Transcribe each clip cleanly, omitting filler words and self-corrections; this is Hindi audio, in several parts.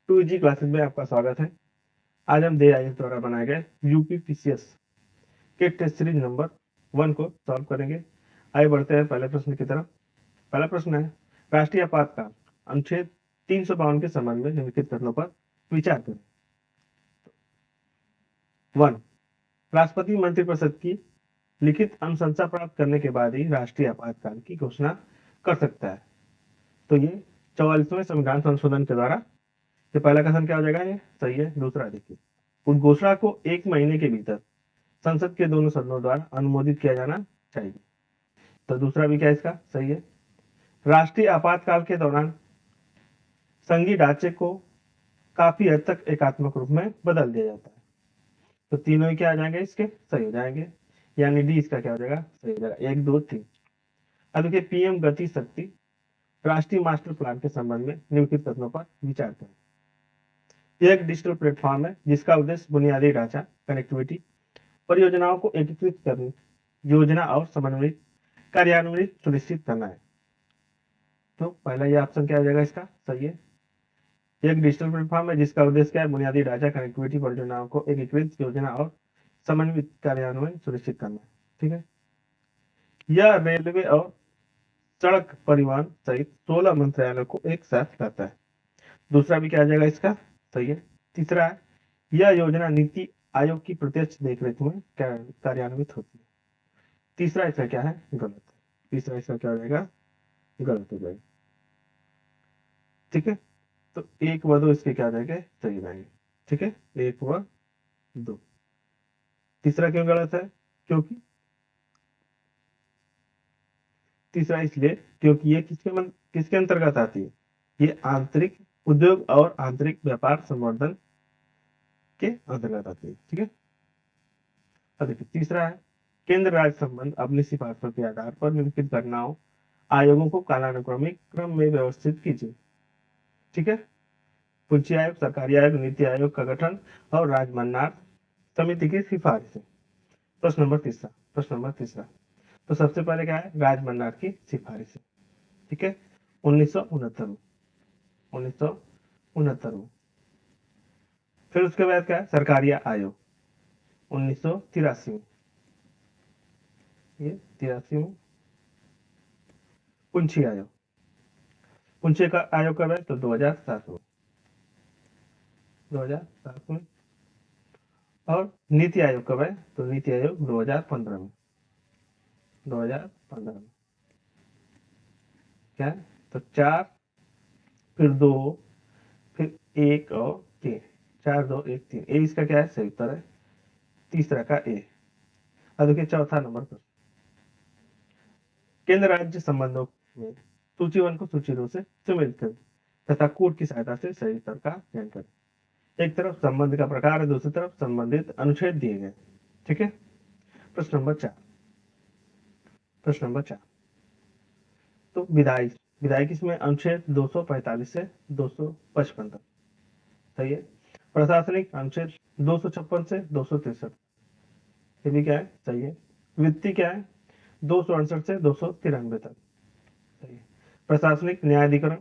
2G क्लासेस में आपका स्वागत है। आज हम DIS द्वारा बनाए गए यूपीपीसीएस के टेस्ट सीरीज नंबर 1 को सॉल्व करेंगे। आइए बढ़ते हैं पहले प्रश्न की तरफ। पहला प्रश्न है, राष्ट्रीय आपातकाल अनुच्छेद 352 के संबंध में निम्नलिखित कथनों पर विचार करें। 1. राष्ट्रपति मंत्रिपरिषद की लिखित अनुशंसा प्राप्त करने के बाद ही राष्ट्रीय आपातकाल की घोषणा कर सकता है। तो ये 44वें संविधान संशोधन के द्वारा। तो पहला कथन क्या हो जाएगा? ये सही है। दूसरा देखिए, उस घोषणा को 1 महीने के भीतर संसद के दोनों सदनों द्वारा अनुमोदित किया जाना चाहिए। तो दूसरा भी क्या इसका सही है। राष्ट्रीय आपातकाल के दौरान संघीय ढांचे को काफी हद तक एकात्मक रूप में बदल दिया जाता है। तो तीनों ही क्या आ जाएंगे? इसके सही हो जाएंगे, यानी डी इसका क्या हो जाएगा? सही हो जाएगा। 1, 2, 3। अब देखिए, पीएम गति शक्ति राष्ट्रीय मास्टर प्लान के संबंध में निम्नलिखित कथनों पर विचार करें। यह एक डिजिटल प्लेटफॉर्म है जिसका उद्देश्य बुनियादी ढांचा, कनेक्टिविटी, परियोजनाओं को एकीकृत करने, योजना और समन्वित कार्यान्वित सुनिश्चित करना है। तो पहला ये ऑप्शन क्या हो जाएगा? इसका सही है। एक डिजिटल प्लेटफॉर्म है जिसका उद्देश्य क्या है? बुनियादी ढांचा, कनेक्टिविटी, परियोजनाओं को एकीकृत, योजना और समन्वित कार्यान्वयन सुनिश्चित करना है। ठीक है। यह रेलवे और सड़क परिवहन सहित 16 मंत्रालयों को एक साथ लाता है। दूसरा भी क्या आ जाएगा? इसका सही है। तीसरा है, यह योजना नीति आयोग की प्रत्यक्ष देखरेख में कार्यान्वित होती है। तीसरा इसका क्या है? गलत। तीसरा इसका क्या हो जाएगा? गलत हो जाएगा। ठीक है। तो 1 व 2 इसके क्या आ जाएंगे? सही रहेंगे। ठीक है, 1 व 2। तीसरा क्यों गलत है? क्योंकि तीसरा इसलिए क्योंकि ये किसके अंतर्गत आती है? ये आंतरिक उद्योग और आंतरिक व्यापार संवर्धन के अंतर्गत आती है। ठीक है। अब देखिए, तीसरा है, केंद्र राज्य संबंध अपनी सिफारिशों के आधार पर निम्नलिखित घटनाओं आयोगों को कालानुक्रमिक क्रम में व्यवस्थित कीजिए। ठीक है। पूंजी आयोग, सरकारी आयोग, नीति आयोग का गठन और राजमन्नार समिति की सिफारिशें। प्रश्न नंबर तीसरा। तो सबसे पहले क्या है? राजमन्नार की सिफारिशें। ठीक है, 1969 में। फिर उसके बाद क्या है? सरकारी आयोग 1983 में। ये 83 में। पुंछी आयोग, पुंछी का आयोग कब है? तो 2007 में। 2007 में। और नीति आयोग कब है? तो नीति आयोग 2015 में। 2015 में क्या है? तो 4, फिर 2, फिर 1 और 3। 4, 2, 1, 3। ए इसका क्या है? सही उत्तर है। तीसरा का ए। अब देखिए, चौथा नंबर पर, केंद्र राज्य संबंधों में सूची 1 को सूची 2 से सम्मिलित करें तथा कोड की सहायता से सही उत्तर का चयन करें। एक तरफ संबंध का प्रकार है, दूसरी तरफ संबंधित अनुच्छेद दिए गए। ठीक है। प्रश्न नंबर 4। तो विधायी किसमें? अनुच्छेद 245 से 255 तक। सही है। प्रशासनिक अनुच्छेद 256 से 263। ये भी क्या है? सही है। वित्तीय क्या है? 268 से 293 तक। सही है। प्रशासनिक न्यायाधिकरण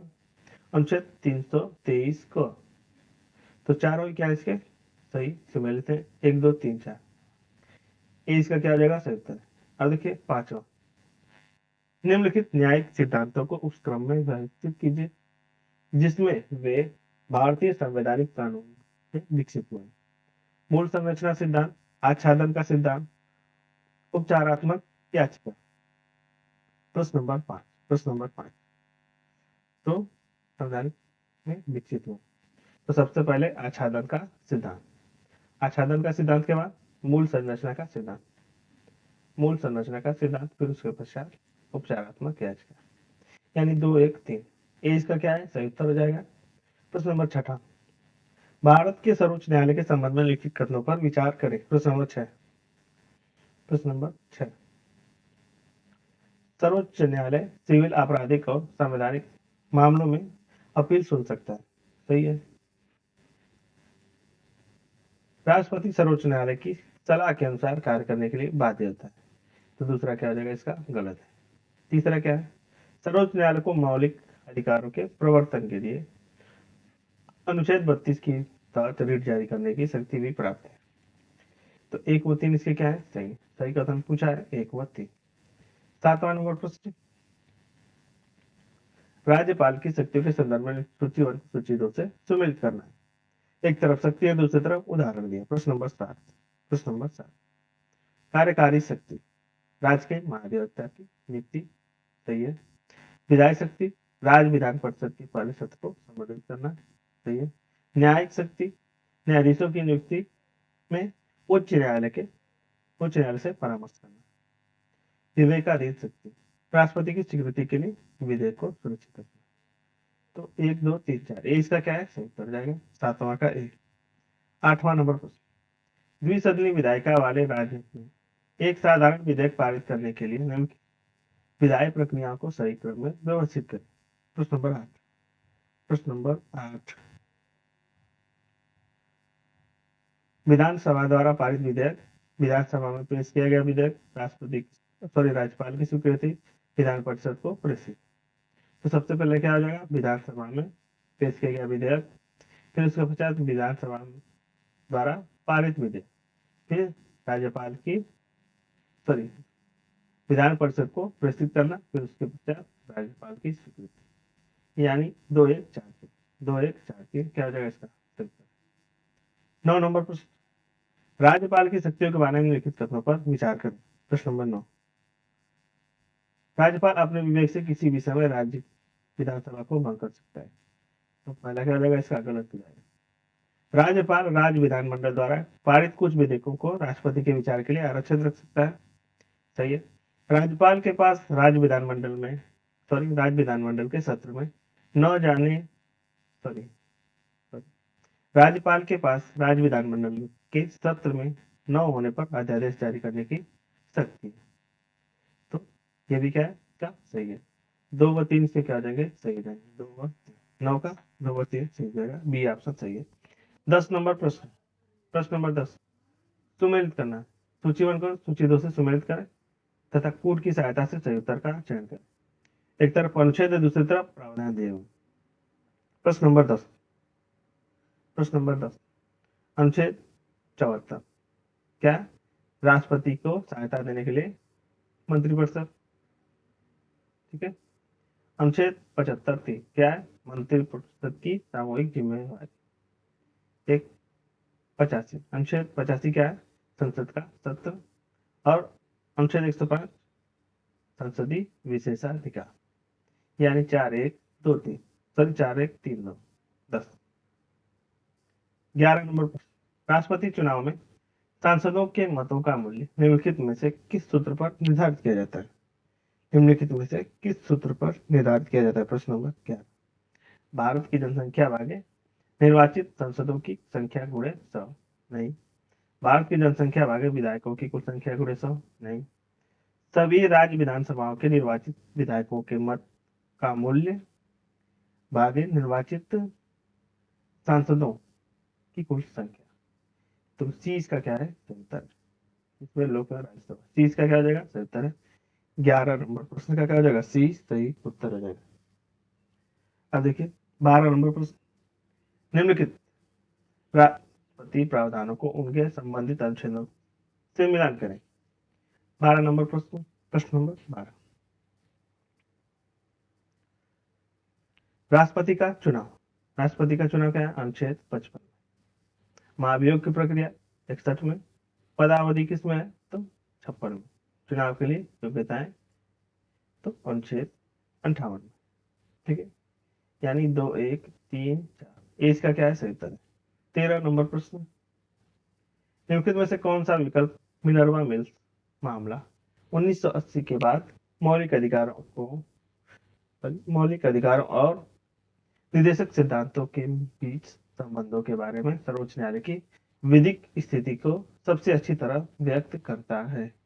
अनुच्छेद 323 को। तो चारों क्या है इसके? सही सम्मिलित है। 1, 2, 3, 4। ये इसका क्या हो जाएगा? सही उत्तर। अब देखिए, 5वां, निम्नलिखित न्यायिक सिद्धांतों को उस क्रम में व्यवस्थित कीजिए जिसमें वे भारतीय संवैधानिक कानून में विकसित हुए। मूल संरचना सिद्धांत, आच्छादन का सिद्धांत, उपचारात्मक याचिका। प्रश्न नंबर 5। तो संवैधानिक में विकसित हुए। तो सबसे पहले आच्छादन का सिद्धांत। आच्छादन का सिद्धांत के बाद मूल संरचना का सिद्धांत। मूल संरचना का सिद्धांत, फिर उसके पश्चात उपचारात्मक याचिका, यानी 2, 1, 3। ए इसका क्या है? सही उत्तर हो जाएगा। प्रश्न नंबर 6, भारत के सर्वोच्च न्यायालय के संबंध में लिखित कथनों पर विचार करें। प्रश्न नंबर 6। सर्वोच्च न्यायालय सिविल, आपराधिक और संवैधानिक मामलों में अपील सुन सकता है। सही है। राष्ट्रपति सर्वोच्च न्यायालय की सलाह के अनुसार कार्य करने के लिए बाध्य होता है। तो दूसरा क्या हो जाएगा? इसका गलत है। तीसरा क्या है? सर्वोच्च न्यायालय को मौलिक अधिकारों के प्रवर्तन के लिए अनुच्छेद 32 की तहत रिट जारी करने की शक्ति भी प्राप्त है। तो 1 व 3 इसके क्या है? सही सही कथन पूछा है 1 व 3। 7वां नंबर प्रश्न, राज्यपाल की शक्तियों के संदर्भ में सूची 1 सूची 2 से सुमेलित करना है। एक तरफ शक्ति है, दूसरी तरफ उदाहरण दिया। प्रश्न नंबर 7। प्रश्न नंबर 7, कार्यकारी शक्ति राज्य के महाधिवक्ता की नियुक्ति, सही है। विधायी शक्ति राज्य विधान परिषद के पहले सत्र को संबोधित करना, सही है। न्यायिक शक्ति न्यायाधीशों की नियुक्ति में उच्च न्यायालय से परामर्श करना। विवेकाधीन शक्ति राष्ट्रपति की स्वीकृति के लिए विधेयक को सुरक्षित रखना। तो 1 2 3 4 ए इसका क्या है? सही उत्तर जाएगा 7वां का ए। 8वां नंबर प्रश्न, द्विसदनीय विधायिका वाले राज्य में एक साधारण विधेयक पारित करने के लिए निम्नलिखित विधायी प्रक्रियाओं को सही क्रम में व्यवस्थित करें। प्रश्न नंबर 8। प्रश्न नंबर 8, विधानसभा द्वारा पारित विधेयक विधानसभा में पेश किया गया विधेयक राज्यपाल की स्वीकृति विधान परिषद को प्रेषित। तो सबसे पहले क्या हो जाएगा? विधानसभा में पेश किया गया विधेयक, फिर उसके पश्चात विधानसभा द्वारा पारित विधेयक, फिर राज्यपाल की विधान परिषद को प्रेषित करना, फिर उसके पश्चात राज्यपाल की स्वीकृति, यानी 2 1 4 2 1 4 क्या हो जाएगा इसका? 9 नंबर प्रश्न, राज्यपाल की शक्तियों के बारे में लिखित कथनों पर विचार करें। प्रश्न नंबर 9, राज्यपाल अपने विवेक से किसी भी समय राज्य विधानसभा को भंग कर सकता है। तो पहला क्या हो जाएगा इसका? गलत हो जाएगा। राज्यपाल राज्य विधानमंडल द्वारा पारित कुछ विधेयकों को राष्ट्रपति के विचार के लिए आरक्षित रख सकता है, सही है। राज्यपाल के पास राज्य विधानमंडल के सत्र में न जाने राज्यपाल के पास राज्य विधानमंडल के सत्र में न होने पर अध्यादेश जारी करने की शक्ति है। तो ये भी क्या है? क्या सही है। 2 व 3 से क्या हो जाएंगे? सही हो जाएंगे। 2 व 9 का 2 व 3 सही जाएगा, बी ऑप्शन सही है। 10 नंबर प्रश्न, प्रश्न नंबर 10, सुमेलित करना। सूची 1 को सूची 2 से सुमेलित करें तथा कूट की सहायता से सही उत्तर का चयन करें। एक तरफ अनुच्छेद है, दूसरी तरफ प्रावधान दिए हुए। प्रश्न नंबर 10, प्रश्न नंबर 10, अनुच्छेद 74 क्या? राष्ट्रपति को सहायता देने के लिए मंत्रिपरिषद, ठीक है। अनुच्छेद 75 क्या है? मंत्रिपरिषद की सामूहिक जिम्मेवारी। एक 85 अनुच्छेद 85 क्या है? संसद का सत्र। और अनुच्छेद 105 संसदीय विशेषाधिकार, यानी 4 1 2 3 4 1 3 2 10। 11 नंबर प्रश्न, राष्ट्रपति चुनाव में सांसदों के मतों का मूल्य निम्नलिखित में से किस सूत्र पर निर्धारित किया जाता है? निम्नलिखित में से किस सूत्र पर निर्धारित किया जाता है? प्रश्न नंबर 11, भारत की जनसंख्या भागे निर्वाचित सांसदों की संख्या गुणे 100, नहीं। भारत की जनसंख्या भागे विधायकों की कुल संख्या गुणे 100, नहीं। सभी राज्य विधानसभाओं के निर्वाचित विधायकों के मत का मूल्य भागे निर्वाचित सांसदों की कुल संख्या। तो सी इसका क्या है? 77। इसमें लोकसभा राज्यसभा, सी इसका क्या हो जाएगा? 77 है। 11 नंबर प्रश्न का क्या हो जाएगा? सी सही उत्तर हो जाएगा। अब देखिए 12 नंबर प्रश्न, निम्नलिखित राष्ट्रपति प्रावधानों को उनके संबंधित अनुच्छेदों से मिलान करें। 12 नंबर प्रश्न, प्रश्न नंबर 12, राष्ट्रपति का चुनाव। राष्ट्रपति का चुनाव क्या है? अनुच्छेद 55। महाभियोग की प्रक्रिया 61 में। पदावधि किसमें है? तो 56 में। चुनाव के लिए योग्यताएं तो अनुच्छेद 58 में, ठीक है। यानी 2 1 3 4 इसका क्या है? सही उत्तर है। 13 नंबर प्रश्न, निम्नलिखित में से कौन सा विकल्प मिनर्वा मिल्स मामला 1980 के बाद मौलिक अधिकारों और निर्देशक सिद्धांतों के बीच संबंधों के बारे में सर्वोच्च न्यायालय की विधिक स्थिति को सबसे अच्छी तरह व्यक्त करता है?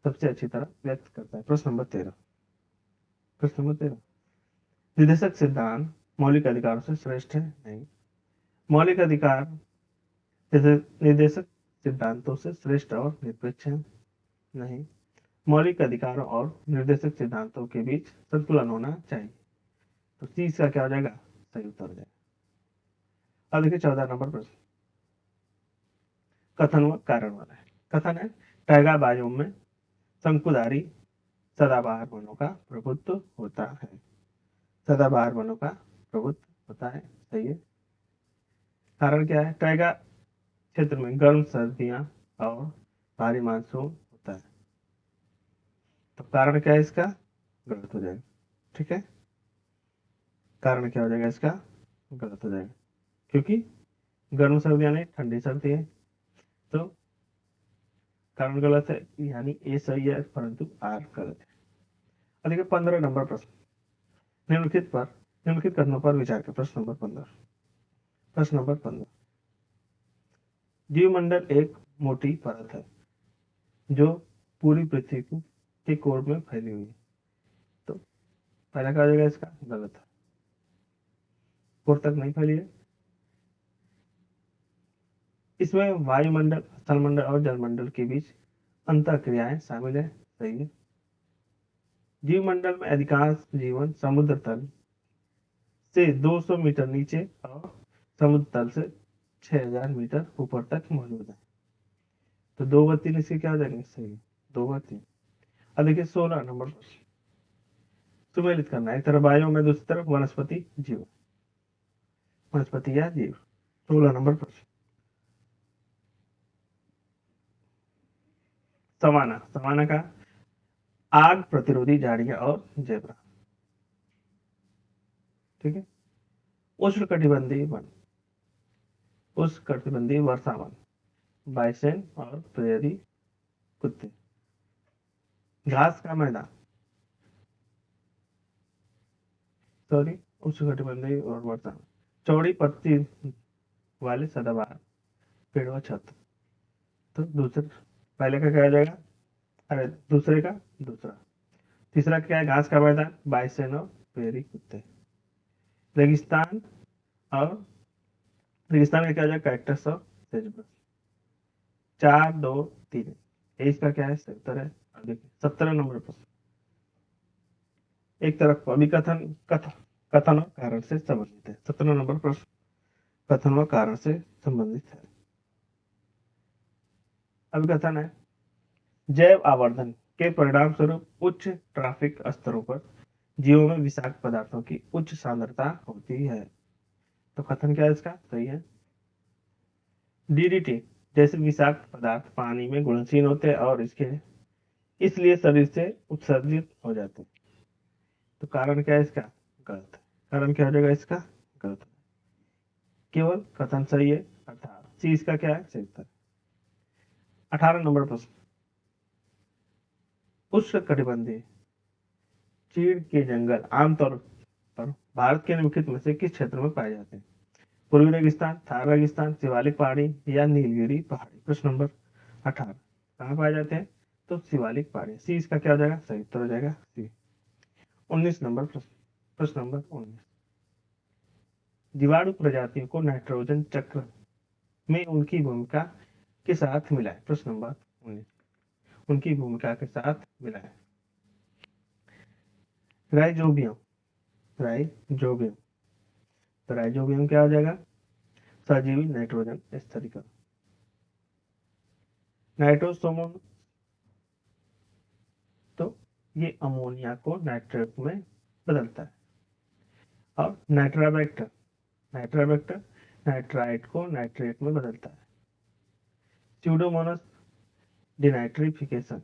प्रश्न नंबर 13, प्रश्न नंबर 13, निर्देशक सिद्धांत मौलिक अधिकारों से श्रेष्ठ है? नहीं। मौलिक अधिकार निर्देशक सिद्धांतों से श्रेष्ठ और निरपेक्ष है? नहीं। मौलिक अधिकारों और निर्देशक सिद्धांतों के बीच संतुलन होना चाहिए। तो सी इसका क्या हो जाएगा? सही उत्तर हो जाएगा। अब देखिए 14 नंबर प्रश्न, कथन व कारण वाला है। कथन है, टैगा बायोम में शंकुधारी सदाबहार वनों का प्रभुत्व होता है। सदाबहार वनों का प्रभुत्व होता है, सही है। कारण क्या है, टैगा क्षेत्र में गर्म सर्दियां और भारी मानसून होता है। तो कारण क्या है इसका, गलत हो जाएगा। ठीक है, कारण क्या हो जाएगा इसका, गलत हो जाएगा, क्योंकि गर्म सर्दियां नहीं, ठंडी सर्दी है। तो कारण गलत है, यानी ए सही है परंतु आर गलत है। अब देखिए 15 नंबर प्रश्न, निम्नलिखित कथनों पर विचार करें। प्रश्न नंबर 15, प्रश्न नंबर 15, जीवमंडल एक मोटी परत है जो पूरी पृथ्वी के कोर में फैली हुई है। तो पहला क्या हो जाएगा इसका, गलत है, कोर तक नहीं फैली है। इसमें वायुमंडल, स्थलमंडल और जलमंडल के बीच अंतर क्रियाएं शामिल है, सही है। जीवमंडल में अधिकांश जीवन समुद्र तल से 200 मीटर नीचे और समुद्र तल से 6000 मीटर ऊपर तक मौजूद है। तो 2 व 3 इसके क्या हो जाएंगे, सही है, 2 व 3। अब देखिए 16 नंबर प्रश्न, सुमेलित करना है, एक तरफ वायु में दूसरी तरफ वनस्पति जीव, वनस्पति या जीव। 16 नंबर प्रश्न, सवाना, सवाना का आग प्रतिरोधी झाड़ियां और जेब्रा। ठीक है, उष्णकटिबंधीय वन, उष्णकटिबंधीय वर्षा वन, बाइसन और प्रेरी कुत्ते। घास का मैदान, सॉरी, उष्णकटिबंधीय और वर्षा वन, चौड़ी पत्ती वाले सदाबहार पेड़ व छत। तो दूसरे, पहले का क्या हो जाएगा, अरे दूसरे का दूसरा। तीसरा क्या है, घास का मैदान, बाइसन और प्रेरी कुत्ते। रेगिस्तान, और रेगिस्तान में क्या हो जाएगा, कैक्टस और सेजबस। 4 2 3, इसका क्या है, उत्तर है। अब देखिए 17 नंबर प्रश्न, एक तरफ अभिकथन, कथन और कारण से संबंधित है। 17 नंबर प्रश्न कथन व कारण से संबंधित है। अभिकथन है, जैव आवर्धन के परिणाम स्वरूप उच्च ट्रैफिक स्तरों पर जीवों में विषाक्त पदार्थों की उच्च सांद्रता होती है। तो कथन क्या है इसका, सही है। डीडीटी जैसे विषाक्त पदार्थ पानी में घुलनशील होते हैं और इसलिए शरीर से उत्सर्जित हो जाते हैं। तो कारण क्या है इसका, गलत है। कारण क्या हो जाएगा इसका, गलत है। केवल कथन सही है, अर्थात सी इसका क्या है, सही उत्तर। 18 नंबर प्रश्न, उष्णकटिबंधीय चीड़ के जंगल आमतौर पर भारत के निम्नलिखित में से किस क्षेत्र में पाए जाते हैं। पूर्वी रेगिस्तान, थार रेगिस्तान, शिवालिक पहाड़ी या नीलगिरी पहाड़ी। प्रश्न नंबर 18, कहाँ पाए जाते हैं, तो शिवालिक पहाड़ी। सी इसका क्या हो जाएगा, सही उत्तर हो जाएगा सी। 19 नंबर प्रश्न, प्रश्न नंबर 19, जीवाणु प्रजातियों को नाइट्रोजन चक्र में उनकी भूमिका के साथ मिलाए। प्रश्न नंबर 19, उनकी भूमिका के साथ मिलाए। राइजोबियम, राइजोबियम, तो राइजोबियम क्या हो जाएगा, सजीवी नाइट्रोजन स्थिरीकरण। नाइट्रोसोमम, तो ये अमोनिया को नाइट्रेट में बदलता है। और नाइट्राबैक्टर, नाइट्राबैक्टर नाइट्राइट को नाइट्रेट में बदलता है। स्यूडोमोनास डिनाइट्रिफिकेशन,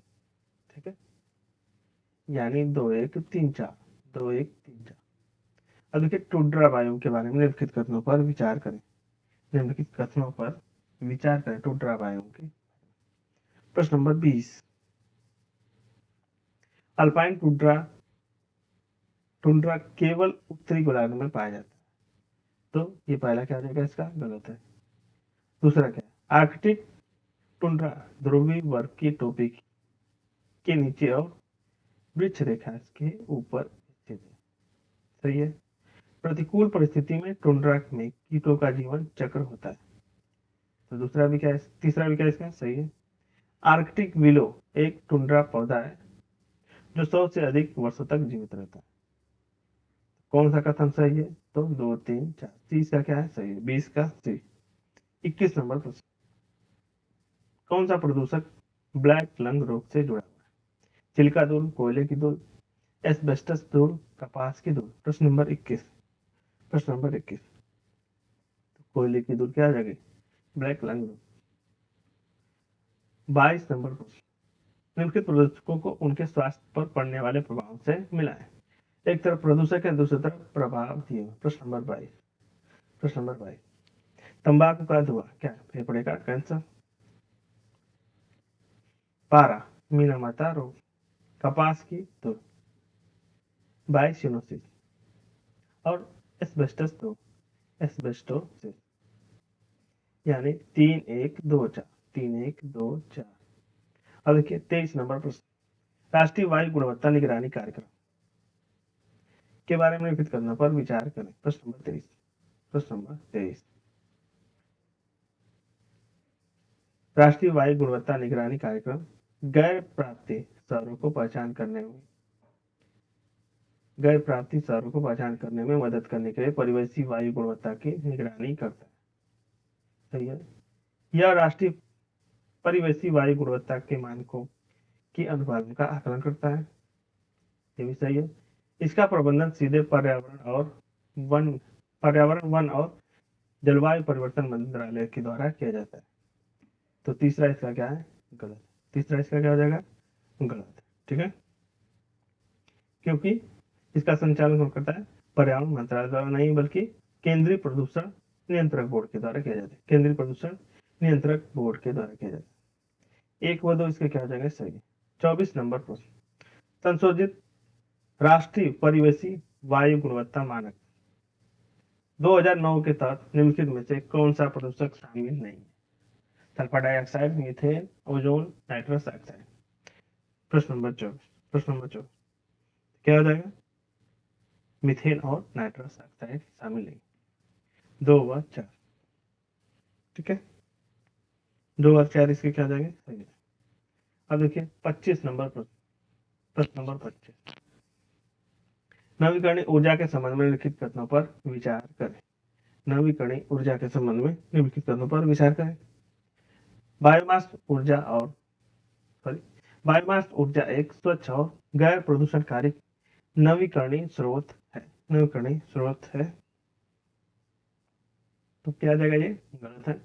ठीक है, यानी 2 1 3 4, 2 1 3 4। अब देखिए टुंड्रा बायोम के बारे में निम्नलिखित कथनों पर विचार करें। निम्नलिखित कथनों पर विचार करें टुंड्रा बायोम के। प्रश्न नंबर 20, अल्पाइन टुंड्रा केवल उत्तरी गोलार्ध में पाया जाता है। तो ये पहला क्या हो जाएगा इसका, गलत है। दूसरा क्या है, आर्कटिक टुंड्रा ध्रुवीय वर्ग की टोपी के नीचे और वृक्ष रेखा के ऊपर स्थित है, सही है। प्रतिकूल परिस्थिति में टुंड्रा में कीटों का जीवन चक्र होता है। तो दूसरा भी क्या है, तीसरा भी क्या है इसका, सही है। आर्कटिक विलो एक टुंड्रा पौधा है जो 100 से अधिक वर्षों तक जीवित रहता है। कौन सा कथन सही है, तो 2 3 4 30 का क्या है सही है, 20 का सी। 21 नंबर प्रश्न, कौन सा प्रदूषक ब्लैक लंग रोग से जुड़ा हुआ है? चिल्का धूल, कोयले की धूल, एस्बेस्टस धूल, कपास की धूल। प्रश्न नंबर 21, प्रश्न नंबर 21, कोयले की धूल क्या हो जाएगी? ब्लैक लंग रोग। 22 नंबर प्रश्न, निम्नलिखित प्रदूषकों को उनके स्वास्थ्य पर पड़ने वाले प्रभाव से मिलाएं। एक तरफ प्रदूषक है, दूसरी तरफ प्रभाव दिए हुए। प्रश्न नंबर 22, प्रश्न नंबर 22, तंबाकू का धुआं क्या है? फेफड़े का कैंसर, पारा मीनामाता रोग, कपास की धूल, बाइसिनोसिस और एस्बेस्टस रोग, एस्बेस्टोसिस। यानी 3 1 2 4, 3 1 2 4। अब देखिए 23 नंबर प्रश्न, राष्ट्रीय वायु गुणवत्ता निगरानी कार्यक्रम के बारे में लिखित करने पर विचार करें। प्रश्न नंबर 23, प्रश्न नंबर 23, राष्ट्रीय वायु गुणवत्ता निगरानी कार्यक्रम गैर प्राप्ति शहरों को पहचान करने में मदद करने के लिए परिवेशी वायु गुणवत्ता की निगरानी करता है। सही है। यह राष्ट्रीय परिवेशी वायु गुणवत्ता के मानकों की अनुपालन का आकलन करता है। ये भी सही है। इसका प्रबंधन सीधे पर्यावरण वन और जलवायु परिवर्तन मंत्रालय के द्वारा किया जाता है। तो तीसरा इसका क्या है? गलत। तीसरा इसका क्या हो जाएगा? गलत। ठीक है, क्योंकि इसका संचालन कौन करता है? पर्यावरण मंत्रालय द्वारा नहीं, बल्कि केंद्रीय प्रदूषण नियंत्रक बोर्ड के द्वारा किया जाता है। केंद्रीय प्रदूषण नियंत्रक बोर्ड के द्वारा किया जाता है। 1 व 2 इसके क्या हो जाएगा? सही। 24 नंबर प्रश्न, संशोधित राष्ट्रीय परिवेशी वायु गुणवत्ता मानक 2009 के तहत निम्नलिखित में से कौन सा प्रदूषक शामिल नहीं है? Sulphur dioxide, methane, ozone, nitrous oxide. प्रश्न नंबर 24, प्रश्न नंबर 24 क्या हो जाएगा? मीथेन और नाइट्रस ऑक्साइड शामिल है। 2 व 4। ठीक है, 2 और 4 इसके क्या हो जाएंगे? सही है। अब देखिए 25 नंबर प्रश्न, प्रश्न नंबर 25, नवीकरणीय ऊर्जा के संबंध में लिखित कथनों पर विचार करें। नवीकरणीय ऊर्जा के संबंध में निम्नलिखित कथनों पर विचार करें। बायोमास ऊर्जा एक स्वच्छ और गैर प्रदूषणकारी नवीकरणीय स्रोत है। नवीकरणीय स्रोत है। तो क्या जाएगा? ये गलत है।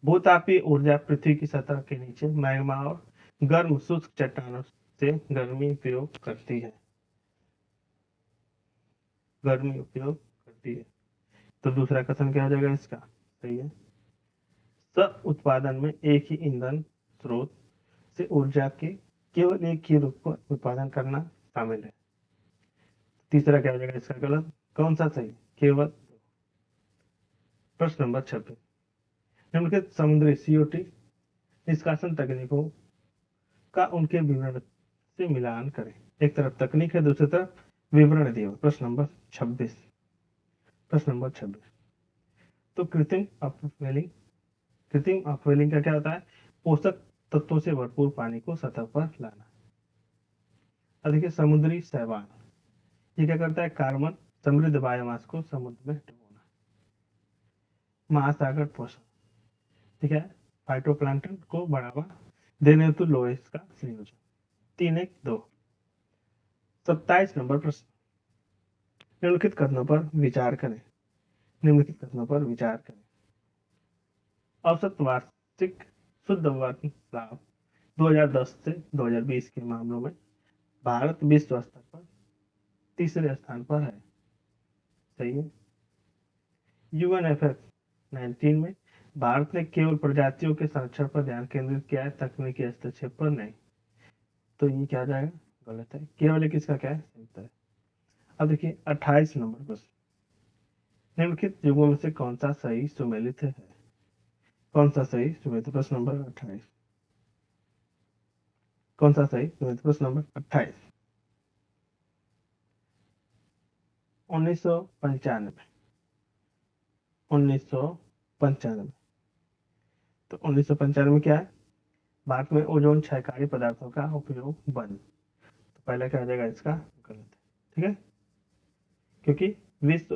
भूतापीय ऊर्जा पृथ्वी की सतह के नीचे मैग्मा और गर्म शुष्क चट्टानों से गर्मी उपयोग करती है। गर्मी उपयोग करती है। तो दूसरा कथन क्या हो जाएगा इसका? सही है। सब उत्पादन में एक ही ईंधन स्रोत से ऊर्जा के केवल एक ही रूप को उत्पादन करना शामिल है। तीसरा क्या हो जाएगा इसका? गलत। कौन सा सही? केवल। प्रश्न नंबर 26, निम्नलिखित समुद्री सीओटी निष्कासन तकनीकों का उनके विवरण से मिलान करें। एक तरफ तकनीक है, दूसरी तरफ विवरण दिए हुए। प्रश्न नंबर 26, प्रश्न नंबर 26, तो कृत्रिम अपवेलिंग का क्या होता है? पोषक तत्वों से भरपूर पानी को सतह पर लाना। अब देखिए समुद्री शैवाल, ये क्या करता है? कार्बन समृद्ध बायोमास को समुद्र में डुबोना। महासागर पोषण, ठीक है, फाइटोप्लैंक्टन को बढ़ावा देने हेतु लोहे का संयोजन। 3 1 2। 27 नंबर प्रश्न, निम्नलिखित कथनों पर विचार करें। निम्नलिखित कथनों पर विचार करें। औसत वार्षिक शुद्ध वन लाभ 2010 से 2020 के मामलों में भारत विश्व स्तर पर तीसरे स्थान पर है। सही है। UNFF 19 में भारत ने केवल प्रजातियों के संरक्षण पर ध्यान केंद्रित किया है, तकनीकी हस्तक्षेप पर नहीं। तो ये क्या जाएगा? गलत है। केवल एक इसका क्या है? उत्तर है। अब देखिए 28 नंबर प्रश्न, निम्नलिखित युगों में से कौन सा सही सुमेलित है? कौन सा सही सुमेलित? प्रश्न नंबर 28, कौन सा सही सुमेलित? प्रश्न नंबर 28। 1995, 1995। तो 1995 क्या है? भारत में ओजोन क्षयकारी पदार्थों का उपयोग बंद। तो पहला क्या हो जाएगा इसका? गलत है। ठीक है, क्योंकि विश्व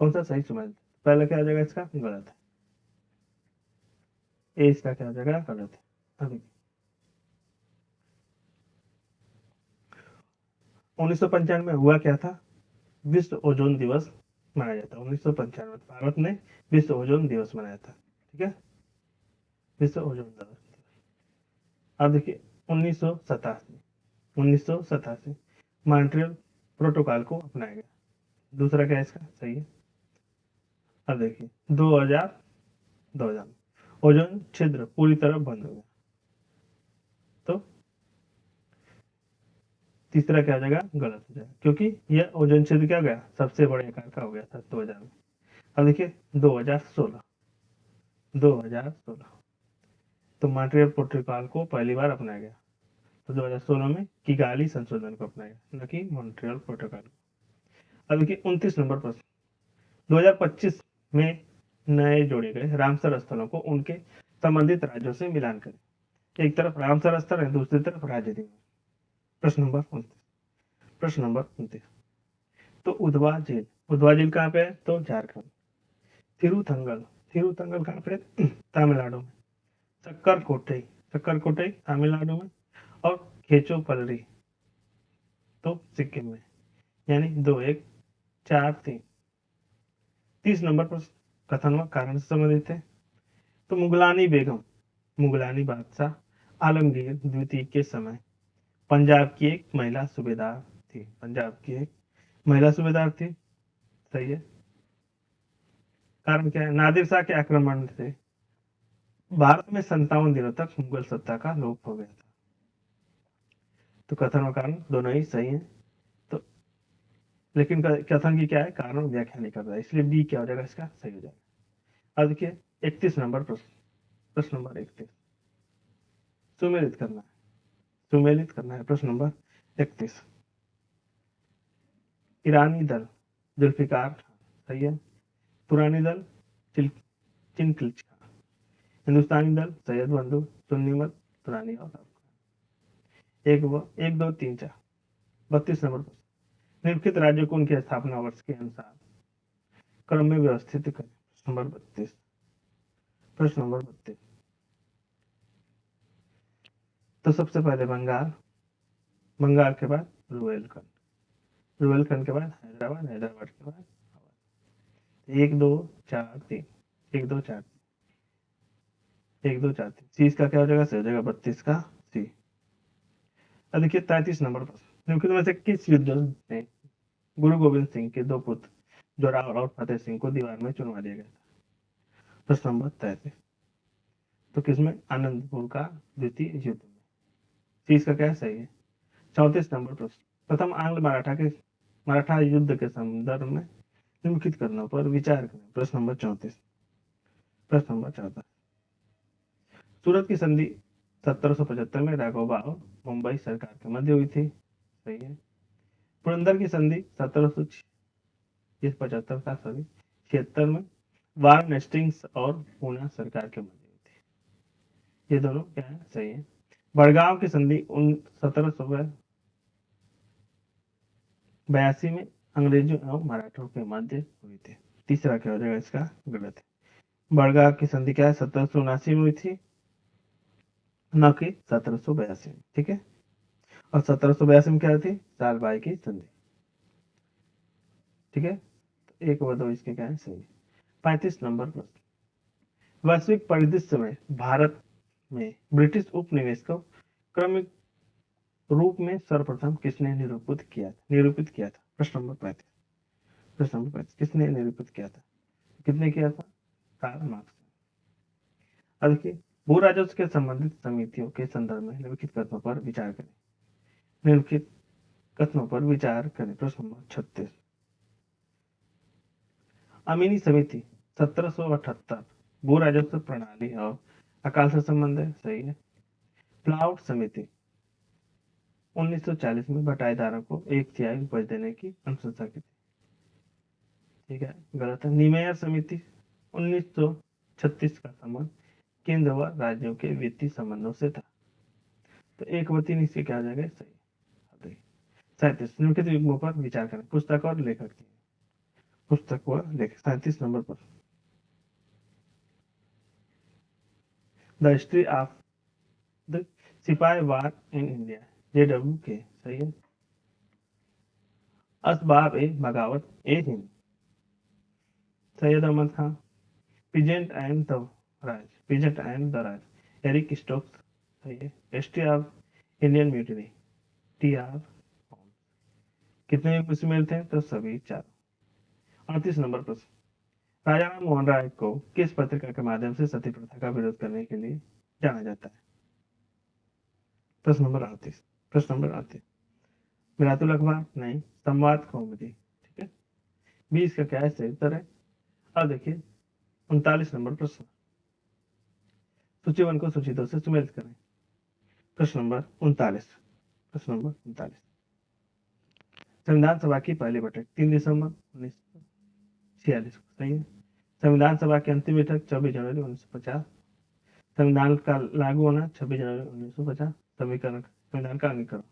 कौन सा सही सुमेलित, पहले क्या हो जाएगा इसका गलत है, ए इसका क्या हो जाएगा गलत है। अभी 1995 में हुआ क्या था, विश्व ओजोन दिवस मनाया जाता है। 1995 भारत ने विश्व ओजोन दिवस मनाया था, ठीक है, विश्व ओजोन दिवस। अब देखिए 1987 मॉन्ट्रियल प्रोटोकॉल को अपनाया गया, दूसरा क्या है इसका सही है। अब देखिए 2000 ओजोन छिद्र पूरी तरह बंद हो गया, तो तीसरा क्या हो जाएगा गलत हो जाएगा, क्योंकि यह ओजोन छिद्र क्या हो गया सबसे बड़े आकार का हो गया था 2000 में। अब देखिए 2016 तो मॉन्ट्रियल प्रोटोकॉल को पहली बार अपनाया गया, तो 2016 में किगाली संशोधन को अपनाया गया, न कि मॉन्ट्रियल प्रोटोकॉल। अब देखिए 29 नंबर प्रश्न, 2025 में नए जोड़े गए रामसर स्थलों को उनके संबंधित राज्यों से मिलान करें। एक तरफ रामसर स्थल है, दूसरी तरफ राज्य दिवस। प्रश्न नंबर 29, तो उधवा झील कहाँ पे है, तो झारखंड। थिरुथंगल कहाँ पे है, तमिलनाडु में। सक्कर कोटई तमिलनाडु में, और खेचोपल्ली तो सिक्किम में। यानी 2 1 4 3। 30 नंबर पर कथन व कारण से संबंधित है। तो मुगलानी बादशाह आलमगीर द्वितीय के समय पंजाब की एक महिला सूबेदार थी, सही है। कारण क्या है, नादिर शाह के आक्रमण से भारत में 57 दिनों तक मुगल सत्ता का लोप हो गया था। तो कथन और कारण दोनों ही सही है, तो लेकिन कथन की क्या है, कारण व्याख्या नहीं कर रहा है, इसलिए बी क्या हो जाएगा इसका सही हो जाएगा। अब देखिए 31 नंबर प्रश्न नंबर 31, सुमेलित करना है। प्रश्न नंबर 31, ईरानी दल जुल्फिकार खान, सही है। पुरानी दल चिनकिच खान, हिंदुस्तानी दल सैयद बंधु, सुन्नी मत पुरानी और एक दो तीन चार। 32 नंबर प्रश्न, निम्नलिखित राज्यों को उनके स्थापना वर्ष के अनुसार क्रम में व्यवस्थित करें। प्रश्न नंबर 32, तो सबसे पहले बंगाल के बाद रुहेलखंड के बाद हैदराबाद के बाद 1 2 4 3 1 2 4 3 सी इसका क्या हो जाएगा सही हो जाएगा 32 का सी। अब देखिए 33 नंबर पर, निम्नलिखित में से किस युद्ध में गुरु गोविंद सिंह के 2 पुत्र जोरावर और फतेह सिंह को दीवार में चुनवा दिया गया था। प्रश्न नंबर 33, तो किसमें, आनंदपुर का द्वितीय युद्ध में। सी इसका क्या सही है। 34 नंबर प्रश्न, प्रथम आंग्ल मराठा युद्ध के संदर्भ में निम्नलिखित कारणों पर विचार करें। प्रश्न नंबर 14, सूरत की संधि 1775 में राघोबा और मुंबई सरकार के मध्य हुई थी, सही है। पुरंदर की संधि 1776 में वार्न हेस्टिंग्स और पूना सरकार के मध्य हुई थी, ये दोनों क्या है सही है। बड़गांव की संधि 1782 में अंग्रेजों एवं मराठों के मध्य हुई थी, तीसरा क्या हो जाएगा इसका गलत है। बड़गांव की संधि क्या है 1779 में हुई थी, न कि 1782 में, ठीक है। और 1782 में क्या थी, सालबाई की संधि, ठीक है। तो 1 व 2 इसके क्या है सही। 35 नंबर प्रश्न, वैश्विक परिदृश्य में भारत में ब्रिटिश उपनिवेश को क्रमिक रूप में सर्वप्रथम किसने निरूपित किया था। प्रश्न नंबर 35 किसने निरूपित किया था, कितने किया था, कार्ल मार्क्स। अब देखिए भू राजस्व के संबंधित समितियों के संदर्भ में निम्नलिखित कथनों पर विचार करें। प्रश्न नंबर 36, अमीनी समिति 1778 भू राजस्व प्रणाली और अकाल से संबंध है, सही है। प्लाउट समिति 1940 में बटाईदारों को 1/3 उपज देने की अनुशंसा की थी, ठीक है, गलत है। नीमेयर समिति 1936 का संबंध केंद्र व राज्यों के वित्तीय संबंधों से था, तो 1 व 3 इसके क्या आ जाएगा सही। 37 निम्नलिखित युग्मों पर विचार करें। पुस्तक और लेखक की, पुस्तक व लेखक। 37 नंबर पर द हिस्ट्री ऑफ द सिपाही वार इन इंडिया, JWK। सही है। Asbab e Baghawat e Hind, Syed Ahmad Khan. Peasant and the Raj, peasant and the Raj, Eric Stokes. सही है। History of Indian mutiny, TR। कितने युग उसमें मिलते हैं? तो सभी 4। 38 नंबर प्रश्न, राजा राम मोहन राय को किस पत्रिका के माध्यम से सती प्रथा का विरोध करने के लिए जाना जाता है? प्रश्न नंबर 38। प्रश्न नंबर 38 मिरातुल अखबार नहीं, संवाद कौमुदी। ठीक है। 20 का क्या है सही उत्तर है। अब देखिए 39 नंबर प्रश्न, सूची 1 को सूची 2 से सुमेलित करें। प्रश्न नंबर 39। प्रश्न नंबर 39 संविधान सभा की पहली बैठक 3 दिसंबर 1946 को। सही है। संविधान सभा की अंतिम बैठक 24 जनवरी 1950। संविधान का लागू होना 26 जनवरी 1950। समीकरण संविधान का अंगीकरण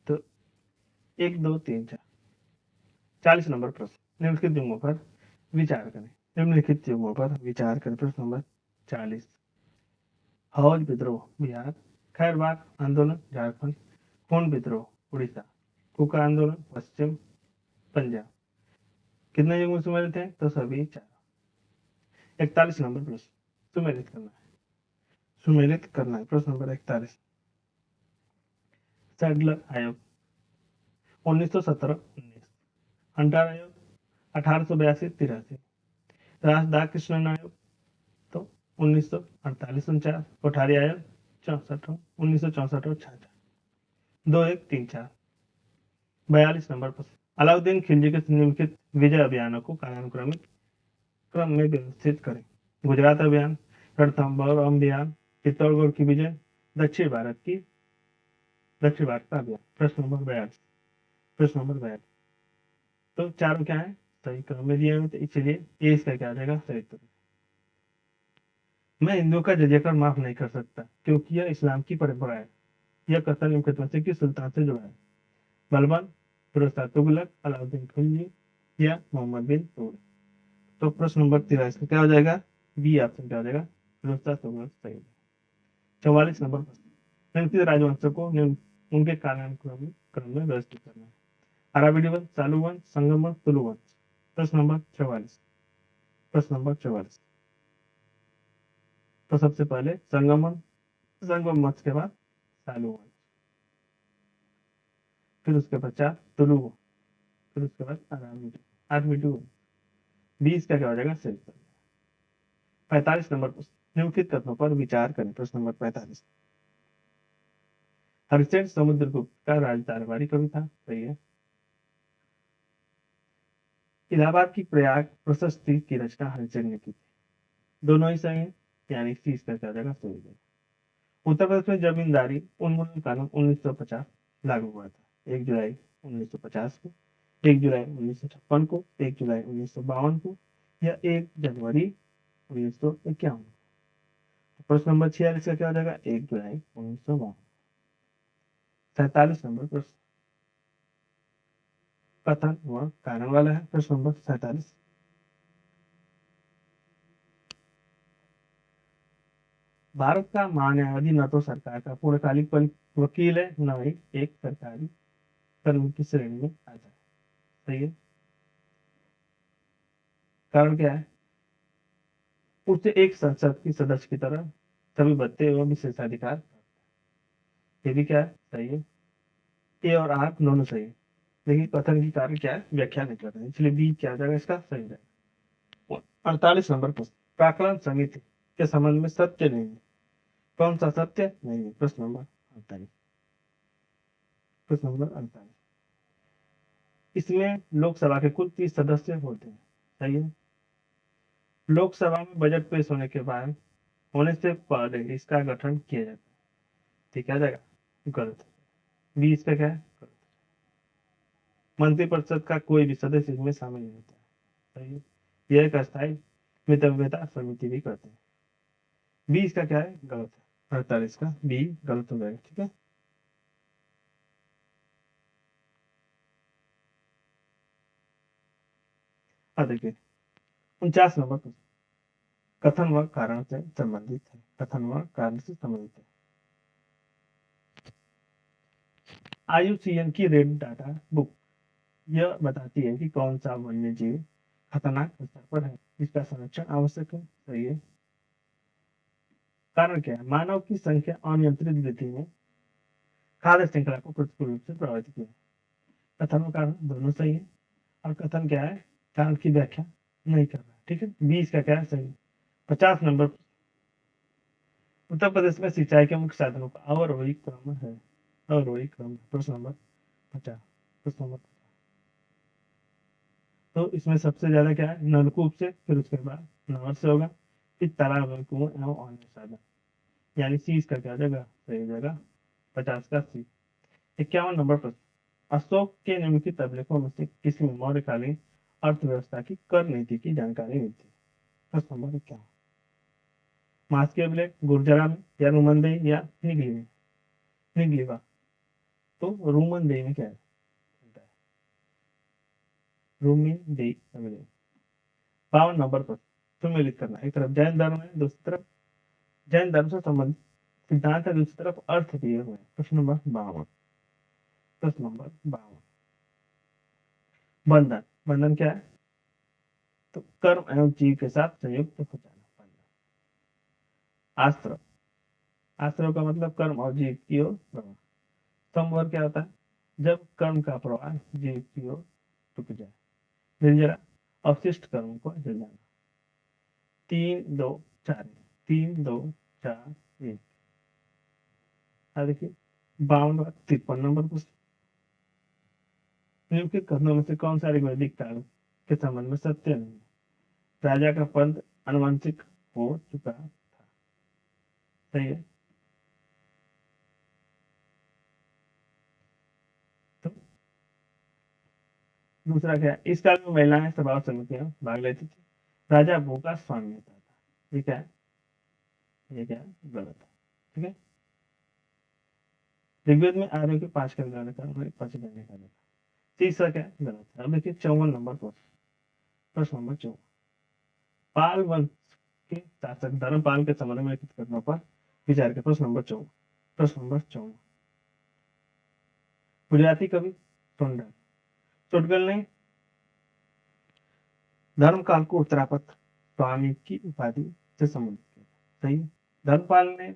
तो 1 2 3 4। 40 नंबर प्रश्न, निम्नलिखित युग्मों पर विचार करें। निम्नलिखित युग्मों पर विचार करें। प्रश्न नंबर 40 हौज विद्रोह बिहार, खैरबाग आंदोलन झारखंड, खून विद्रोह उड़ीसा, कुका आंदोलन पश्चिम पंजाब। कितने युग्म सुमेलित हैं? तो सभी 4। 41 नंबर प्रश्न, सुमेलित करना है, सुमेलित करना है। प्रश्न नंबर 41 सैडलर आयोग 1917-19, हंटर आयोग 1882-83, राजदास कृष्णन आयोग तो 1948-49, कोठारी आयोग 64 1964 और 66। 2 1 3 4। 42 नंबर प्रश्न, अलाउद्दीन खिलजी के निम्नलिखित विजय अभियानों को कालानुक्रमिक क्रम में व्यवस्थित करें। गुजरात अभियान, रणथंभौर अभियान, चित्तौड़गढ़ की विजय, दक्षिण भारत का अभियान। प्रश्न नंबर 42। प्रश्न नंबर 42 तो चारों क्या है? सही क्रम में दिए हुए थे, इसलिए ये इसका क्या आ जाएगा? सही उत्तर। मैं हिंदुओं का जजिया कर माफ नहीं कर सकता क्योंकि यह इस्लाम की परंपरा है। यह कथन निम्नलिखित में से किस सुल्तान से जुड़ा है? बलबन, फिरोज तुगलक, अलाउद्दीन खिलजी या मोहम्मद बिन तुगलक। तो प्रश्न नंबर 43 का क्या हो जाएगा? बी ऑप्शन क्या हो जाएगा? फिरोज तुगलक सही है। 44 नंबर प्रश्न, निम्नलिखित राजवंशों को उनके कालानुक्रम क्रम में व्यवस्थित करना है। अराबिडी वंश, चालू वंश, संगम वंश, तुलु वंश। प्रश्न नंबर 44। प्रश्न नंबर 44 तो सबसे पहले संगम वंश, संगम वंश के बाद चालू वंश, फिर उसके पश्चात तुलु वंश, फिर उसके बाद अराबिडी वंश। 20 का क्या हो जाएगा? सही उत्तर। 45 नंबर प्रश्न, निम्नलिखित कथनों पर विचार करें। प्रश्न नंबर 45 हरिश्चंद्र समुद्रगुप्त का राज दरबारी कवि था। सही है। इलाहाबाद की प्रयाग प्रशस्ति की रचना हरिश्चंद्र ने की थी। दोनों ही सही है, यानी सी इसका क्या हो जाएगा? सही है। उत्तर प्रदेश में जमींदारी उन्मूलन कानून 1950 लागू हुआ था। 1 जुलाई 1950 को, 1 जुलाई 1956 को, 1 जुलाई 1952 को या 1 जनवरी 1951। प्रश्न नंबर 46 का क्या हो जाएगा? 1 जुलाई 1952। 47 नंबर प्रश्न कथन व कारण वाला है। प्रश्न नंबर 47 भारत का महान्यायवादी न तो सरकार का पूर्णकालिक वकील है, न ही एक सरकारी कर्मी की श्रेणी में आता है। सही है। कारण क्या है? उसे एक संसद की सदस्य की तरह सभी भत्ते एवं विशेषाधिकार। ये भी क्या है? सही है। ए और आर दोनों सही है, लेकिन कथन की कारण क्या है? व्याख्या नहीं कर रहे हैं, इसलिए बी क्या जाएगा? इसका सही जाएगा। 48 नंबर प्रश्न, प्राक्कलन समिति के संबंध में सत्य नहीं है। कौन सा सत्य नहीं है? प्रश्न नंबर 48। प्रश्न नंबर 48 इसमें लोकसभा के कुल 30 सदस्य होते हैं। सही है। लोकसभा में बजट पेश होने के बाद होने से पहले इसका गठन किया जाता है। ठीक है जाएगा? गलत है। 20 का क्या है? गलत। मंत्रिपरिषद का कोई भी सदस्य इसमें शामिल नहीं होता है। सही है। यह एक अस्थायी मितव्ययता समिति भी करते हैं। 20 का क्या है? गलत है। 48 का बी गलत हो जाएगा। ठीक है। देखिए 49 नंबर प्रश्न, कथन व कारण से संबंधित है। कथन व कारण से संबंधित है। IUCN की रेड डाटा बुक यह बताती है कि कौन सा वन्य जीव खतरनाक स्तर पर है, जिसका संरक्षण आवश्यक है। सही है। कारण क्या है? मानव की संख्या अनियंत्रित वृद्धि में खाद्य श्रृंखला को प्रतिकूल रूप से प्रभावित किया है। कथन और कारण दोनों सही है। और कथन क्या है? कारण की व्याख्या नहीं कर रहा है। ठीक है, 20 का क्या है? सही। 50 नंबर, उत्तर प्रदेश में सिंचाई के मुख्य साधनों का अवरोही क्रम है। अवरोही क्रम। प्रश्न नंबर 50। प्रश्न नंबर, तो इसमें सबसे ज्यादा क्या है? नलकूप से, फिर उसके बाद नहर से होगा, फिर तालाब में कुएं एवं अन्य साधन, यानी सी इसका क्या जगह? सही जगह 50 का सी। 51 नंबर प्रश्न, अशोक के निम्नलिखित अभिलेखों में से किसमें मौर्यकालीन अर्थव्यवस्था की कर नीति की जानकारी मिलती है? प्रश्न नंबर क्या? मास्की अभिलेख, गुर्जरा में, या रूमनदेही, या निगली में? निगलीवा। तो रूमनदेही में क्या है? रूमनदेही अभिलेख। 52 नंबर प्रश्न, सुमेलित करना। एक तरफ जैन धर्म है, दूसरी तरफ जैन धर्म से संबंधित सिद्धांत है, दूसरी तरफ अर्थ दिए हुए हैं। प्रश्न नंबर 52। प्रश्न नंबर 52, बंधन। बंधन क्या है? तो कर्म एवं जीव के साथ संयुक्त हो जाना। बंधन। आश्रम। आश्रम का मतलब कर्म और जीव की ओर प्रवाह। संवर क्या होता है? जब कर्म का प्रवाह जीव की ओर रुक जाए। निर्जरा, अवशिष्ट कर्म को जल जाना। 3 2 4, 3 2 4 1। देखिए 52 53 नंबर प्रश्न, निम्नलिखित कथनों में से कौन सा ऋग्वैदिक काल के संबंध में सत्य नहीं है? राजा का पद अनुवंशिक हो चुका था। सही है। तो दूसरा क्या है? इस काल में महिलाएं सभा समितियां भाग लेती थी। राजा भू का स्वामी होता था। ये क्या है? ये क्या है? गलत है। ठीक है। ऋग्वेद में आर्यों के 5 कल्याण का पच देने का देखा। तीसरा क्या है? गलत है। अब देखिए 54 नंबर प्रश्न। प्रश्न नंबर 54, पाल वंश के शासक धर्मपाल के संबंध में लिखित कथनों पर विचार करें। प्रश्न नंबर 54। प्रश्न नंबर 54, गुजराती कवि टोंडर टोटगल ने धर्मकाल को उत्तरापद स्वामी की उपाधि से संबंधित किया। सही है। धर्मपाल ने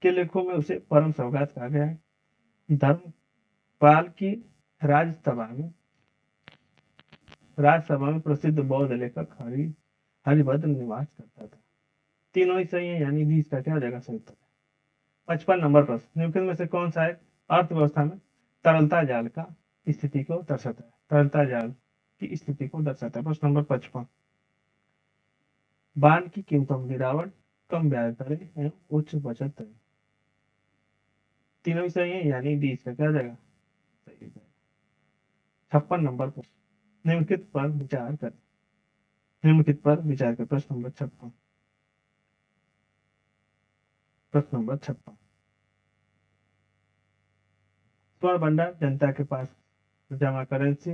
के लेखों में उसे परम सौगात कहा गया है। धर्मपाल की राजसभा में प्रसिद्ध बौद्ध लेखक हरिभद्र निवास करता था। तीनों ही सही है, यानी 20 का क्या जगह सही उत्तर है। 55 नंबर प्रश्न, निम्नलिखित में से कौन सा है अर्थव्यवस्था में तरलता जाल का स्थिति को दर्शाता है? तरलता जाल की स्थिति को दर्शाता है। प्रश्न नंबर 55, बांड की कीमतों में गिरावट, कम ब्याज दरें एवं उच्च बचत दरें। तीनों ही सही है, यानी 20 का क्या जगह सही है। 56 नंबर प्रश्न, निम्नलिखित पर विचार करें। निम्नलिखित पर विचार करें। प्रश्न नंबर 56। प्रश्न नंबर 56, स्वर्ण भंडार, जनता के पास जमा करेंसी,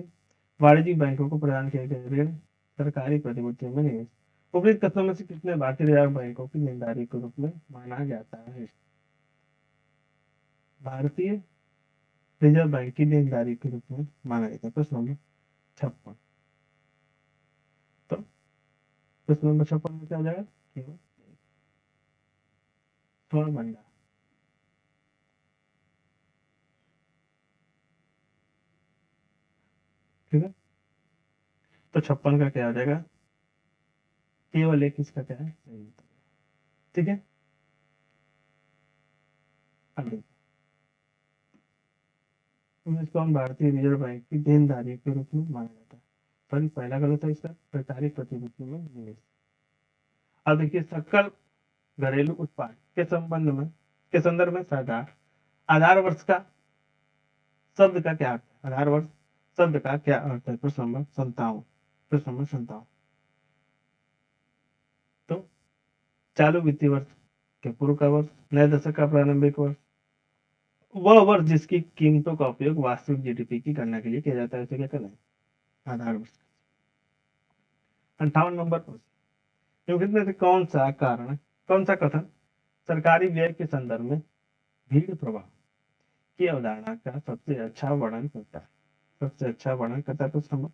वाणिज्यिक बैंकों को प्रदान किए गए ऋण, सरकारी प्रतिभूतियों में निवेश। उपरोक्त कथनों में से कितने भारतीय रिजर्व बैंकों की देनदारी के रूप में माना जाता है? भारतीय रिजर्व बैंक की देनदारी के रूप में माना जाता है। प्रश्न नंबर 56। तो प्रश्न नंबर 56 में क्या हो जाएगा? केवल स्वर्ण भंडार। ठीक है। तो 56 का क्या हो जाएगा? केवल एक इसका क्या है? सही उत्तर। ठीक है। अब देखिए, इसको हम भारतीय रिजर्व बैंक की देनदारी के रूप में माना जाता है। सॉरी, पहला गलत है इसका, सरकारी प्रतिभूतियों में निवेश। अब देखिए, सकल घरेलू उत्पाद के संबंध में के संदर्भ में सरकार आधार वर्ष का शब्द का क्या अर्थ है? आधार वर्ष शब्द का क्या अर्थ है? प्रश्न नंबर 57। प्रश्न नंबर 57, तो चालू वित्तीय वर्ष के पूर्व का वर्ष, नए दशक का प्रारंभिक वर्ष, वह वर्ष जिसकी कीमतों का उपयोग वास्तविक जीडीपी की गणना के लिए किया जाता है, उसे क्या कहना है? आधार वर्ष। 58 नंबर प्रश्न, निम्नलिखित में से कौन सा कथन सरकारी व्यय के संदर्भ में भीड़ प्रवाह की अवधारणा का सबसे अच्छा वर्णन करता है? प्रश्न नंबर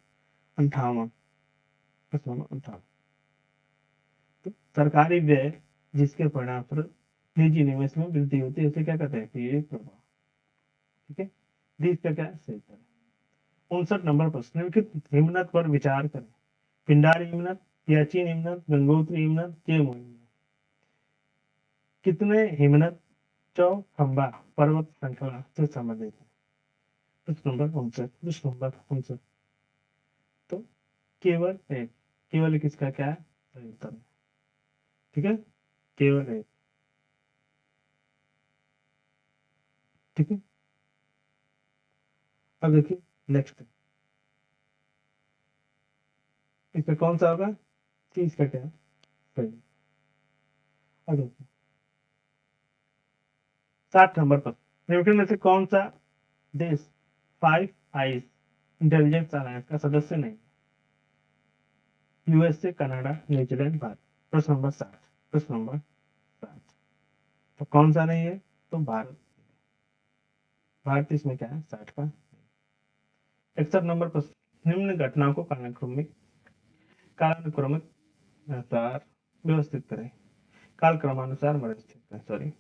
58। तो सरकारी व्यय जिसके परिणामस्वरूप निजी निवेश में वृद्धि होती है उसे क्या कहते हैं? भीड़ प्रवाह। ठीक है, डी इसका क्या है? सही उत्तर है। 59 नंबर प्रश्न, निम्नलिखित हिमनद पर विचार करें। पिंडारी हिमनद, सियाचिन हिमनद, गंगोत्री हिमनद, जेमो हिमनद। कितने हिमनद चौखंबा पर्वत श्रृंखला से संबंधित है? प्रश्न नंबर 59। तो केवल एक, केवल एक इसका क्या है? सही उत्तर है। ठीक है, केवल एक। ठीक है, अब देखिए नेक्स्ट, इसका कौन सा होगा? इसका क्या है? सही। अब देखिए 60 नंबर पर, निम्नलिखित में से कौन सा देश फाइव आइज इंटेलिजेंस अलायंस का सदस्य नहीं? USA, Canada, New Zealand, Bharat. प्रश्न नंबर 60। प्रश्न नंबर 60, तो कौन सा नहीं है? तो भारत। भारत इसमें क्या है? 60 का। 61 नंबर प्रश्न, निम्न घटनाओं को कालानुक्रमिक अनुसार व्यवस्थित करें। काल क्रमानुसार व्यवस्थित करें, सॉरी।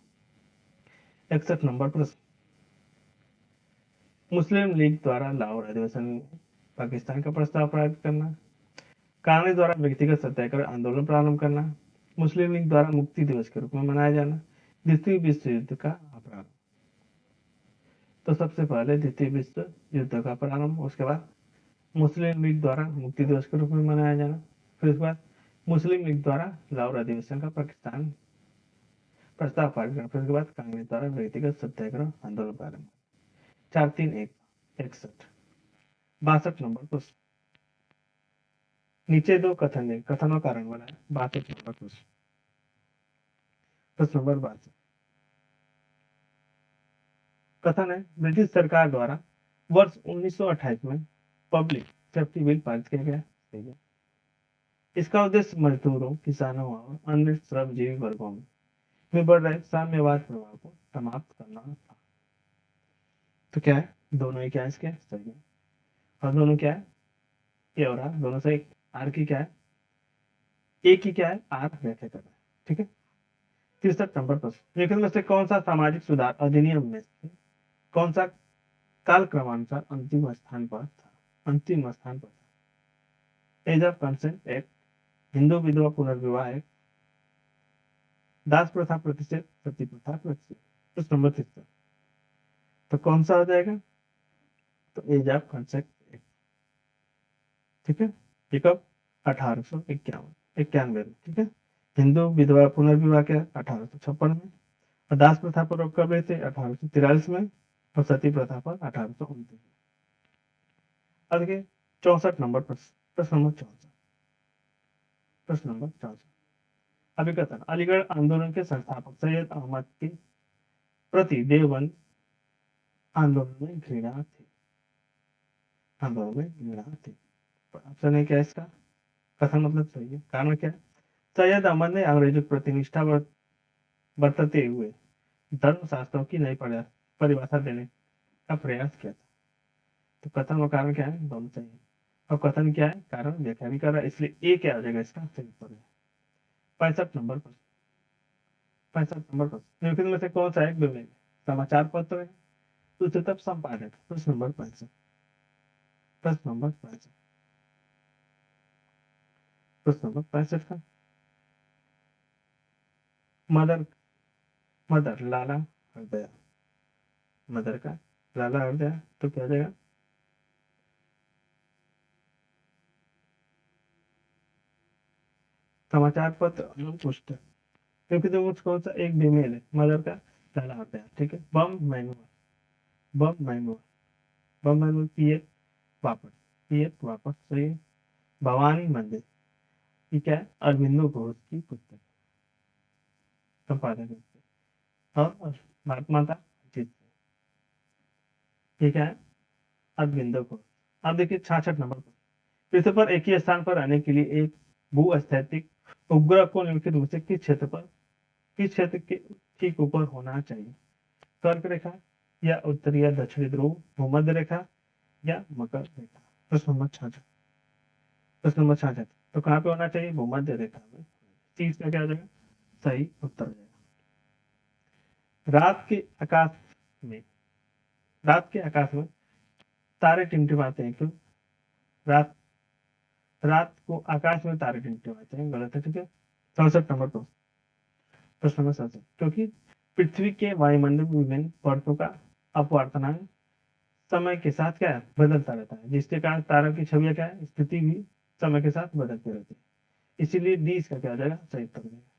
61 नंबर प्रश्न, मुस्लिम लीग द्वारा लाहौर अधिवेशन में पाकिस्तान का प्रस्ताव पारित करना, कांग्रेस द्वारा व्यक्तिगत सत्याग्रह आंदोलन प्रारंभ करना, मुस्लिम लीग द्वारा मुक्ति दिवस के रूप में मनाया जाना, द्वितीय विश्व युद्ध का प्रारंभ। तो सबसे पहले द्वितीय विश्व युद्ध का प्रारंभ, उसके बाद मुस्लिम लीग द्वारा मुक्ति दिवस के रूप में मनाया जाना, फिर उसके बाद मुस्लिम लीग द्वारा लाहौर अधिवेशन का पाकिस्तान प्रस्ताव पारित करना, फिर उसके बाद कांग्रेस द्वारा व्यक्तिगत सत्याग्रह आंदोलन प्रारंभ। 4-3-1 61। 62 नंबर प्रश्न, नीचे दो कथन है, कथनों कारण वाला है। 62 नंबर प्रश्न, प्रश्न नंबर 62 कथन है, ब्रिटिश सरकार द्वारा वर्ष 1928 में पब्लिक सेफ्टी बिल पारित किया गया। ठीक है, इसका उद्देश्य मजदूरों, किसानों और अन्य श्रमजीवी वर्गों में बढ़ रहे साम्यवाद प्रभाव को समाप्त करना था। तो क्या है? दोनों ही क्या है? इसके सही है। और दोनों क्या है? ये और आर दोनों सही। आर की क्या है? ए की क्या है? आर व्याख्या करना है। ठीक है, 63 नंबर प्रश्न, निम्नलिखित में से कौन सा सामाजिक सुधार अधिनियम में से कौन सा काल क्रमानुसार अंतिम स्थान पर था? अंतिम स्थान पर था। Age of consent act, Hindu विधवा पुनर्विवाह एक्ट, दास प्रथा प्रतिषेध, सती प्रथा प्रतिषेध। प्रश्न नंबर 63, तो कौन सा हो जाएगा? तो एज ऑफ कंसेंट एक्ट। ठीक है, ये कब? 1891 में। ठीक है, हिंदू विधवा पुनर्विवाह के 1856 में, और दास प्रथा पर रोक कब रहते? 1843 में, और सती प्रथा पर 1829 में। अब देखिए 64 नंबर प्रश्न, प्रश्न नंबर 64। प्रश्न नंबर 64, अभिकथन, अलीगढ़ आंदोलन के संस्थापक सैयद अहमद के प्रति देवबंद आंदोलन में घृणा थी। आंदोलन में घृणा थी। ऑप्शन है क्या इसका? कथन मतलब सही है, कारण क्या है? सैयद अहमद ने अंग्रेजों के प्रति निष्ठा बरतते हुए धर्मशास्त्रों की नई परिभाषा देने का प्रयास किया था। तो कथन और कारण क्या है? दोनों सही है। और कथन क्या है? कारण व्याख्या भी कर रहा है, इसलिए ए क्या हो जाएगा? इसका सही उत्तर है। 65 नंबर प्रश्न, 65 नंबर प्रश्न, निम्नलिखित में से कौन सा एक विवेक समाचार पत्र है? उच्चतम संपादक। प्रश्न नंबर 65। प्रश्न नंबर 65। प्रश्न नंबर 65 का मदर मदर लाला हृदय, मदर का लाला हृदय, तो क्या हो जाएगा? समाचार पत्र और पुस्तक, क्योंकि तो कौन सा एक फीमेल है, मदर का लाला हृदय। ठीक है, बम मैनुअल, बम मैनुअल, बम मैनुअल पीएफ वापस सही है। भवानी मंदिर, ये क्या है? अरविंदो घोष की पुस्तक, संपादक है। और भारत माता जीत, ठीक है, अरविंदो घोष। अब देखिए 66 नंबर पर, पृथ्वी पर एक ही स्थान पर रहने के लिए एक भूस्थैतिक उपग्रह को निम्नलिखित में से किस क्षेत्र के ठीक ऊपर होना चाहिए? कर्क रेखा या उत्तरी या दक्षिणी ध्रुव, भूमध्य रेखा या मकर रेखा? प्रश्न नंबर 66। तो कहाँ पे होना चाहिए? भूमध्य रेखा में। चीज का क्या हो जाएगा? सही उत्तर हो जाएगा। रात के आकाश में तारे टिमटिमाते हैं क्यों? रात रात को आकाश में तारे टिमटिमाते हैं, गलत है, ठीक है। 67 नंबर को, प्रश्न नंबर 67, क्योंकि पृथ्वी के वायुमंडल में विभिन्न परतों का अपवर्तनांक समय के साथ क्या है? बदलता रहता है, जिसके कारण तारों की छवियां क्या है? स्थिति भी समय के साथ बदलती रहती है। इसीलिए डी इसका क्या हो जाएगा? सही उत्तर हो जाएगा।